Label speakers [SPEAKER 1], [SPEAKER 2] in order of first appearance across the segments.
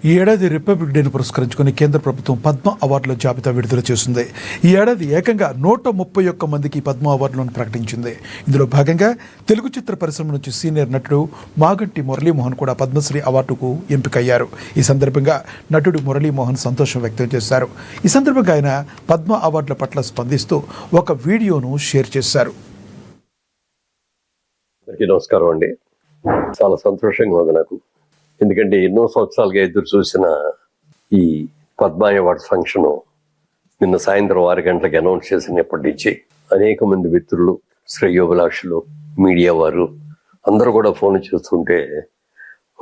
[SPEAKER 1] ఈ ఏడాది రిపబ్లిక్ డేను పురస్కరించుకుని కేంద్ర ప్రభుత్వం పద్మ అవార్డుల జాబితా విడుదల చేసింది. ఈ ఏడాది ఏకంగా 131 మందికి పద్మ అవార్డులను ప్రకటించింది. ఇందులో భాగంగా తెలుగు చిత్ర పరిశ్రమ నుంచి సీనియర్ నటుడు మాగంటి మురళీమోహన్ కూడా పద్మశ్రీ అవార్డుకు ఎంపికయ్యారు. ఈ సందర్భంగా నటుడు మురళీమోహన్ సంతోషం వ్యక్తం చేశారు. ఈ సందర్భంగా ఆయన పద్మ అవార్డుల పట్ల స్పందిస్తూ ఒక వీడియోను షేర్ చేశారు.
[SPEAKER 2] నమస్కారం అండి. చాలా సంతోషంగా ఉంది నాకు. ఎందుకంటే ఎన్నో సంవత్సరాలుగా ఎదురు చూసిన ఈ పద్మ అవార్డ్స్ ఫంక్షన్ నిన్న సాయంత్రం 6 గంటలకు అనౌన్స్ చేసినప్పటి నుంచి అనేక మంది మిత్రులు, శ్రేయోభిలాషులు, మీడియా వారు అందరూ కూడా ఫోన్ చేస్తుంటే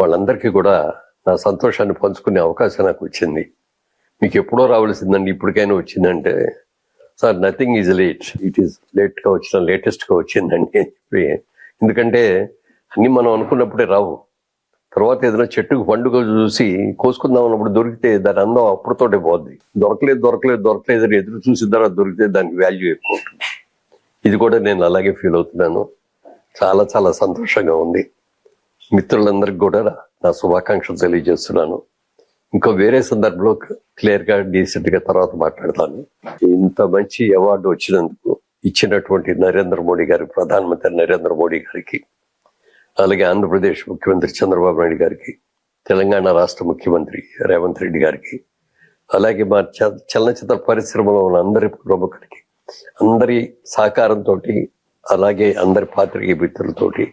[SPEAKER 2] వాళ్ళందరికీ కూడా నా సంతోషాన్ని పంచుకునే అవకాశం నాకు వచ్చింది. మీకు ఎప్పుడో రావాల్సిందండి, ఇప్పటికైనా వచ్చిందంటే sir nothing is late, it is లేట్గా వచ్చిన లేటెస్ట్గా వచ్చిందండి అని చెప్పి. ఎందుకంటే అన్ని మనం అనుకున్నప్పుడే రావు. తర్వాత ఏదైనా చెట్టుకు పండుగ చూసి కోసుకుందాం అన్నప్పుడు దొరికితే దాని అందం అప్పుడుతోటే పోద్ది. దొరకలేదు అని ఎదురు చూసిన తర్వాత దొరికితే దానికి వాల్యూ ఎక్కువ ఉంటుంది. ఇది కూడా నేను అలాగే ఫీల్ అవుతున్నాను. చాలా చాలా సంతోషంగా ఉంది. మిత్రులందరికీ కూడా నా శుభాకాంక్షలు తెలియజేస్తున్నాను. ఇంకో వేరే సందర్భంలో క్లియర్గా డీసెంట్గా తర్వాత మాట్లాడతాను. ఇంత మంచి అవార్డు వచ్చినందుకు ఇచ్చినటువంటి నరేంద్ర మోడీ గారి, ప్రధానమంత్రి నరేంద్ర మోడీ గారికి, అలాగే ఆంధ్రప్రదేశ్ ముఖ్యమంత్రి చంద్రబాబు నాయుడు గారికి, తెలంగాణ రాష్ట్ర ముఖ్యమంత్రి రేవంత్ రెడ్డి గారికి, అలాగే మా చలనచిత్ర పరిశ్రమలో ఉన్న అందరి ప్రముఖులకి, అందరి సహకారంతో, అలాగే అందరి పాత్రికేయ మిత్రులతోటి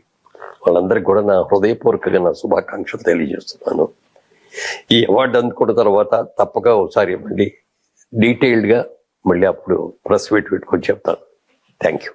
[SPEAKER 2] వాళ్ళందరికీ కూడా నా హృదయపూర్వకంగా నా శుభాకాంక్షలు తెలియజేస్తున్నాను. ఈ అవార్డు అందుకున్న తర్వాత తప్పక ఒకసారి మళ్ళీ డీటెయిల్డ్గా మళ్ళీ అప్పుడు ప్రెస్ మీట్ పెట్టుకొని చెప్తాను. Thank you.